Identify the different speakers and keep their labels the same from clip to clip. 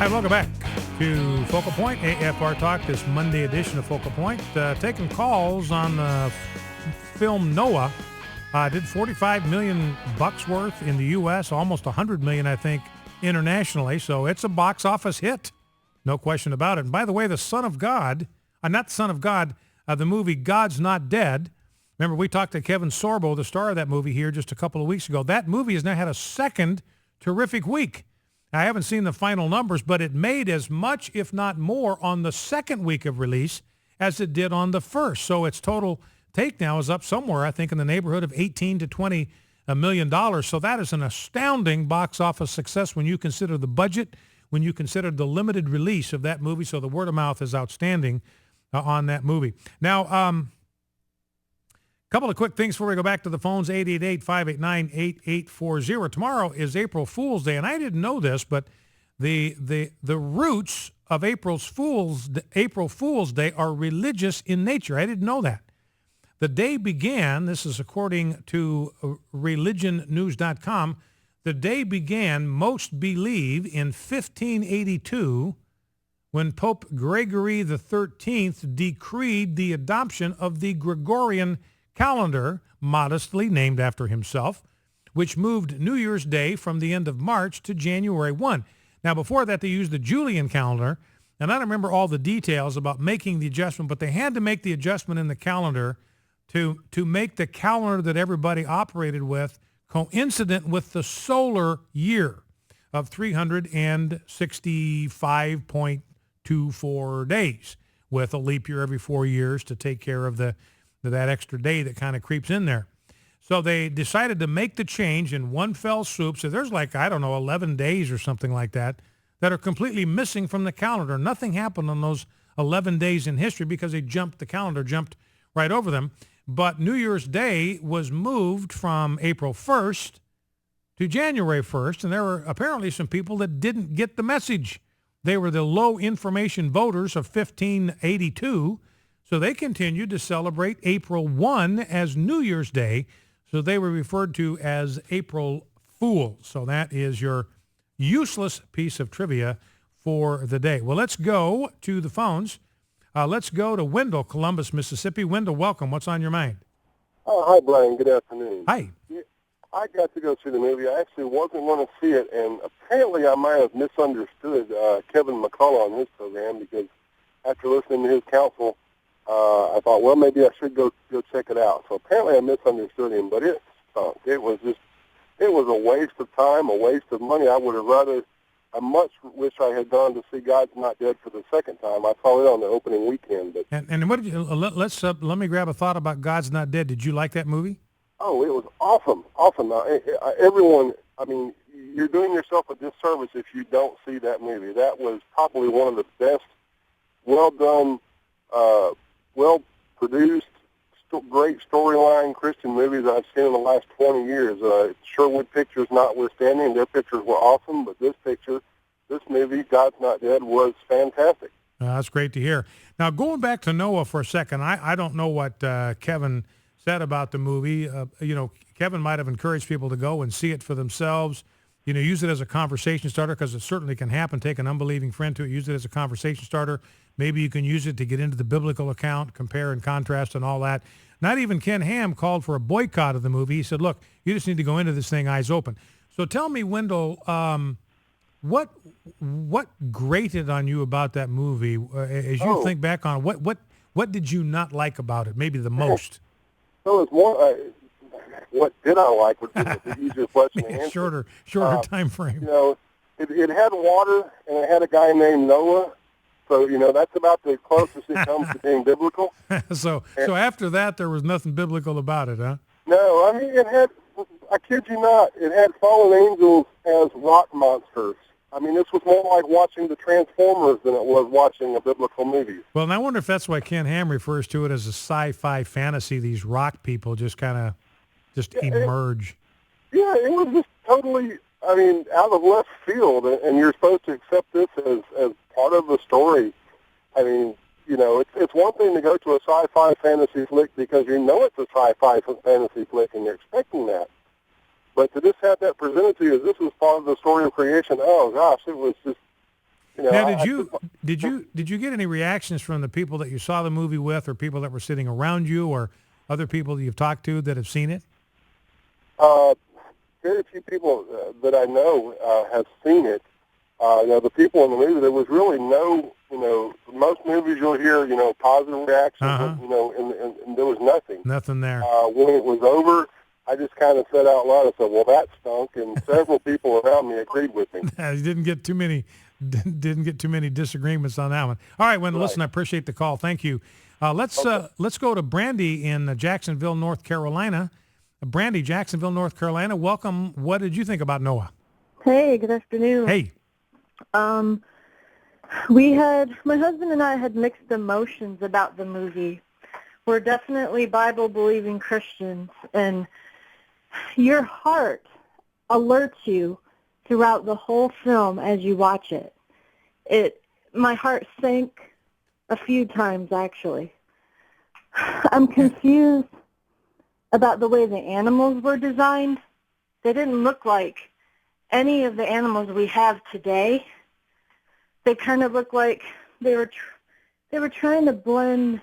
Speaker 1: Hi, welcome back to Focal Point, AFR Talk, this Monday edition of Focal Point. Taking calls on the film Noah. Did $45 million worth in the U.S., almost $100 million, I think, internationally. So it's a box office hit, no question about it. And by the way, the Son of God, not the Son of God, the movie God's Not Dead. Remember, we talked to Kevin Sorbo, the star of that movie, here just a couple of weeks ago. That movie has now had a second terrific week. I haven't seen the final numbers, but it made as much, if not more, on the second week of release as it did on the first. So its total take now is up somewhere, I think, in the neighborhood of $18 to $20 million. So that is an astounding box office success when you consider the budget, when you consider the limited release of that movie. So the word of mouth is outstanding on that movie. Now, couple of quick things before we go back to the phones, 888-589-8840. Tomorrow is April Fool's Day, and I didn't know this, but the roots of April Fool's Day are religious in nature. I didn't know that. The day began, this is according to religionnews.com, the day began, most believe, in 1582 when Pope Gregory XIII decreed the adoption of the Gregorian calendar, modestly named after himself, which moved New Year's Day from the end of March to January 1. Now, before that, they used the Julian calendar, and I don't remember all the details about making the adjustment, but they had to make the adjustment in the calendar to make the calendar that everybody operated with coincident with the solar year of 365.24 days, with a leap year every 4 years to take care of that extra day that kind of creeps in there. So they decided to make the change in one fell swoop. So there's 11 days or something like that are completely missing from the calendar. Nothing happened on those 11 days in history because the calendar jumped right over them. But New Year's Day was moved from April 1st to January 1st, and there were apparently some people that didn't get the message. They were the low information voters of 1582, so they continued to celebrate April 1 as New Year's Day, so they were referred to as April Fools. So that is your useless piece of trivia for the day. Well, let's go to the phones. Let's go to Wendell, Columbus, Mississippi. Wendell, welcome. What's on your mind?
Speaker 2: Oh, hi, Brian. Good afternoon.
Speaker 1: Hi.
Speaker 2: I got to go see the movie. I actually wasn't going to see it, and apparently I might have misunderstood Kevin McCullough on his program, because after listening to his counsel, I thought, well, maybe I should go check it out. So apparently I misunderstood him, but it stunk. It was a waste of time, a waste of money. I much wish I had gone to see God's Not Dead for the second time. I saw it on the opening weekend. But
Speaker 1: and what did you, let me grab a thought about God's Not Dead. Did you like that movie?
Speaker 2: Oh, it was awesome. Everyone, you're doing yourself a disservice if you don't see that movie. That was probably one of the best, well-done, well-produced, great storyline Christian movies I've seen in the last 20 years. Sherwood Pictures notwithstanding, their pictures were awesome, but this movie, God's Not Dead, was fantastic.
Speaker 1: That's great to hear. Now, going back to Noah for a second, I don't know what Kevin said about the movie. Kevin might have encouraged people to go and see it for themselves. Use it as a conversation starter, because it certainly can happen. Take an unbelieving friend to it, use it as a conversation starter. Maybe you can use it to get into the biblical account, compare and contrast and all that. Not even Ken Ham called for a boycott of the movie. He said, look, you just need to go into this thing eyes open. So tell me, Wendell, what grated on you about that movie as you think back on it? What did you not like about it, maybe the most?
Speaker 2: So it's more, what did I like would be the easier question to answer.
Speaker 1: Shorter time frame.
Speaker 2: It had water, and it had a guy named Noah. So, that's about the closest it comes to being biblical.
Speaker 1: So after that, there was nothing biblical about it, huh?
Speaker 2: No, it had, I kid you not, it had fallen angels as rock monsters. This was more like watching the Transformers than it was watching a biblical movie.
Speaker 1: Well, and I wonder if that's why Ken Ham refers to it as a sci-fi fantasy. These rock people just kind of emerge.
Speaker 2: It was just totally, out of left field, and you're supposed to accept this as part of the story. It's one thing to go to a sci-fi fantasy flick because it's a sci-fi fantasy flick and you're expecting that. But to just have that presented to you as this was part of the story of creation, oh gosh, it was just You know,
Speaker 1: Now,
Speaker 2: I
Speaker 1: did you get any reactions from the people that you saw the movie with, or people that were sitting around you, or other people that you've talked to that have seen it?
Speaker 2: Very few people that I know have seen it. The people in the movie, there was really no, most movies you'll hear, positive reactions,
Speaker 1: Uh-huh.
Speaker 2: and there was nothing.
Speaker 1: Nothing there.
Speaker 2: When it was over, I just kind of said out loud, I said, well, that stunk, and several people around me agreed with me.
Speaker 1: You didn't get too many disagreements on that one. All right, Wendell, listen, I appreciate the call. Thank you. Let's go to Brandy in Jacksonville, North Carolina. Brandy, Jacksonville, North Carolina. Welcome. What did you think about Noah?
Speaker 3: Hey, good afternoon.
Speaker 1: Hey.
Speaker 3: My husband and I had mixed emotions about the movie. We're definitely Bible-believing Christians, and your heart alerts you throughout the whole film as you watch it. My heart sank a few times, actually. I'm confused about the way the animals were designed. They didn't look like any of the animals we have today. They kind of look like they were trying to blend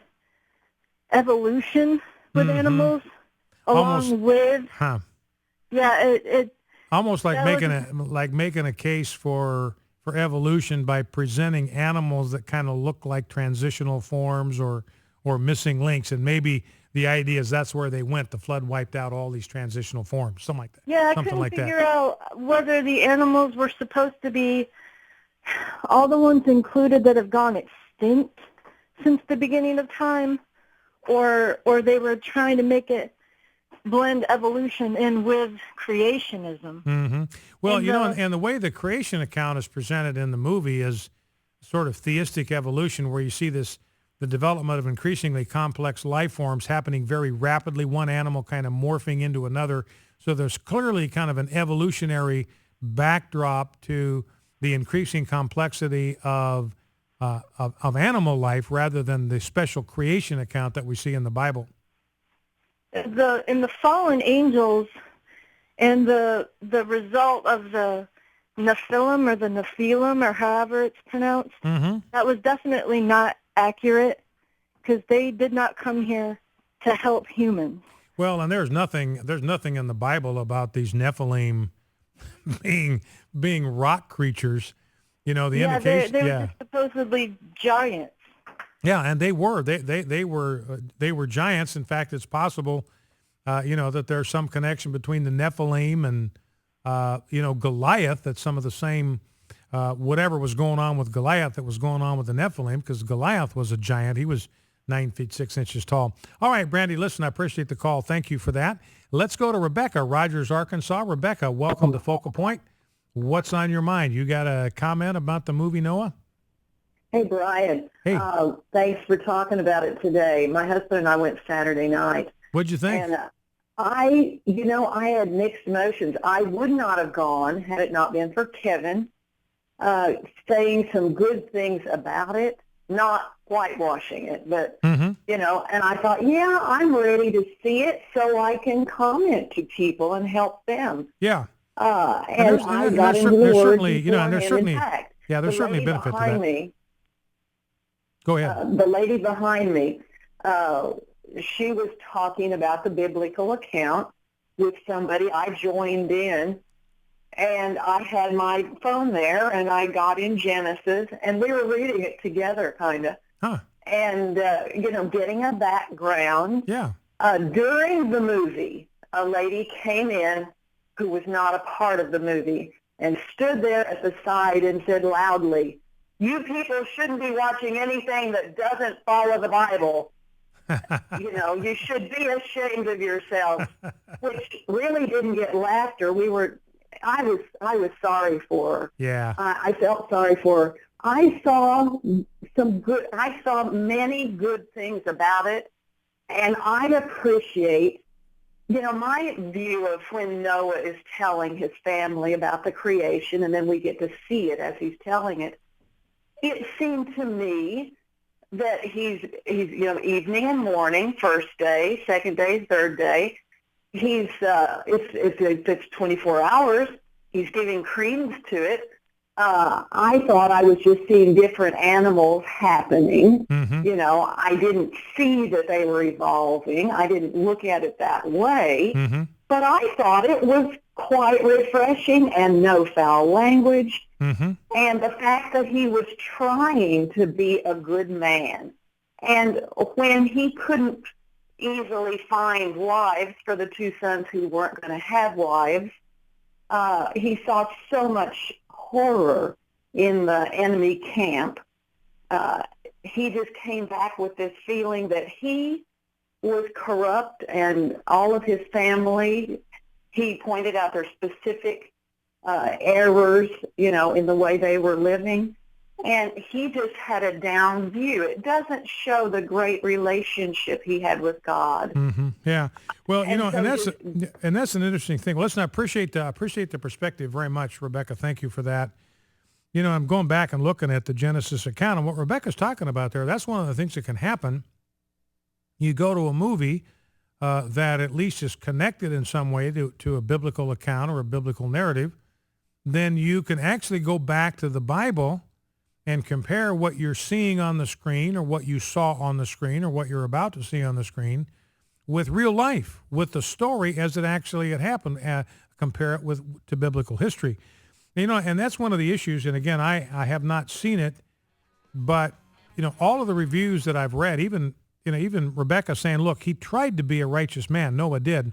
Speaker 3: evolution with animals along with. Yeah, it
Speaker 1: almost like making a case for evolution by presenting animals that kind of look like transitional forms or missing links, and maybe the idea is that's where they went. The flood wiped out all these transitional forms, something like that.
Speaker 3: Yeah,
Speaker 1: something
Speaker 3: I couldn't
Speaker 1: like
Speaker 3: figure
Speaker 1: that.
Speaker 3: out whether the animals were supposed to be all the ones included that have gone extinct since the beginning of time, or they were trying to make it blend evolution in with creationism.
Speaker 1: Mm-hmm. Well, and the way the creation account is presented in the movie is sort of theistic evolution, where you see the development of increasingly complex life forms happening very rapidly, one animal kind of morphing into another. So there's clearly kind of an evolutionary backdrop to the increasing complexity of animal life rather than the special creation account that we see in the Bible.
Speaker 3: In the fallen angels and the result of the Nephilim or the Nephilim or however it's pronounced, that was definitely not accurate, because they did not come here to help humans.
Speaker 1: Well, and there's nothing in the Bible about these Nephilim being rock creatures. The indication.
Speaker 3: They were just supposedly giants.
Speaker 1: Yeah, and they were giants. In fact, it's possible, that there's some connection between the Nephilim and Goliath. That some of the same whatever was going on with Goliath that was going on with the Nephilim, because Goliath was a giant. He was 9 feet 6 inches tall. All right, Brandy, listen, I appreciate the call. Thank you for that. Let's go to Rebecca, Rogers, Arkansas. Rebecca, welcome to Focal Point. What's on your mind? You got a comment about the movie Noah?
Speaker 4: Hey, Brian.
Speaker 1: Hey.
Speaker 4: Thanks for talking about it today. My husband and I went Saturday night.
Speaker 1: What'd you think?
Speaker 4: And I had mixed emotions. I would not have gone had it not been for Kevin saying some good things about it, not whitewashing it, but, and I thought, I'm ready to see it so I can comment to people and help them.
Speaker 1: Yeah.
Speaker 4: And I got into the words
Speaker 1: there's certainly benefit to that. Go ahead.
Speaker 4: The lady behind me, she was talking about the biblical account with somebody. I joined in, and I had my phone there, and I got in Genesis, and we were reading it together, kind of.
Speaker 1: Huh.
Speaker 4: And, getting a background.
Speaker 1: Yeah.
Speaker 4: During the movie, a lady came in who was not a part of the movie and stood there at the side and said loudly, "You people shouldn't be watching anything that doesn't follow the Bible. You should be ashamed of yourselves," which really didn't get laughter. I was sorry for her.
Speaker 1: Yeah.
Speaker 4: I felt sorry for her. I saw many good things about it, and I appreciate, my view of when Noah is telling his family about the creation, and then we get to see it as he's telling it. It seemed to me that he's evening and morning, first day, second day, third day. If it's 24 hours, he's giving credence to it. I thought I was just seeing different animals happening.
Speaker 1: Mm-hmm.
Speaker 4: You know, I didn't see that they were evolving. I didn't look at it that way.
Speaker 1: Mm-hmm.
Speaker 4: But I thought it was quite refreshing and no foul language.
Speaker 1: Mm-hmm.
Speaker 4: And the fact that he was trying to be a good man. And when he couldn't easily find wives for the two sons who weren't going to have wives, he saw so much horror in the enemy camp. He just came back with this feeling that he was corrupt, and all of his family, he pointed out their specific errors, you know, in the way they were living. And he just had a down view. It doesn't show the great relationship he had with God.
Speaker 1: Mm-hmm. Yeah. Well, you know,
Speaker 4: so
Speaker 1: and that's an interesting thing. Well, listen, I appreciate the perspective very much, Rebecca. Thank you for that. You know, I'm going back and looking at the Genesis account, and what Rebecca's talking about there, that's one of the things that can happen. You go to a movie that at least is connected in some way to a biblical account or a biblical narrative, then you can actually go back to the Bible and compare what you're seeing on the screen or what you saw on the screen or what you're about to see on the screen with real life, with the story as it actually had happened, compare it to biblical history. You know, and that's one of the issues, and again, I have not seen it, but, you know, all of the reviews that I've read, even Rebecca saying, look, he tried to be a righteous man, Noah did,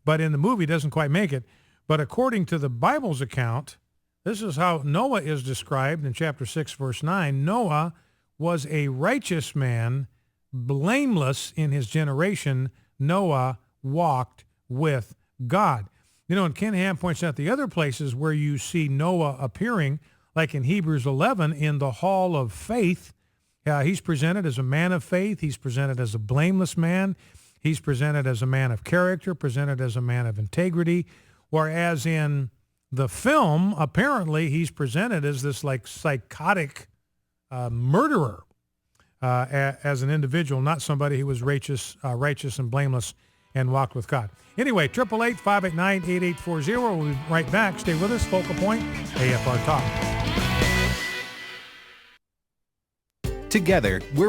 Speaker 1: but in the movie doesn't quite make it. But according to the Bible's account, this is how Noah is described in chapter 6, verse 9. Noah was a righteous man, blameless in his generation. Noah walked with God. You know, and Ken Ham points out the other places where you see Noah appearing, like in Hebrews 11, in the hall of faith. He's presented as a man of faith. He's presented as a blameless man. He's presented as a man of character, presented as a man of integrity. Whereas in the film, apparently, he's presented as this like psychotic murderer as an individual, not somebody who was righteous and blameless and walked with God. Anyway, 888-589-8840. We'll be right back. Stay with us. Focal Point, AFR Talk.
Speaker 5: Together, we're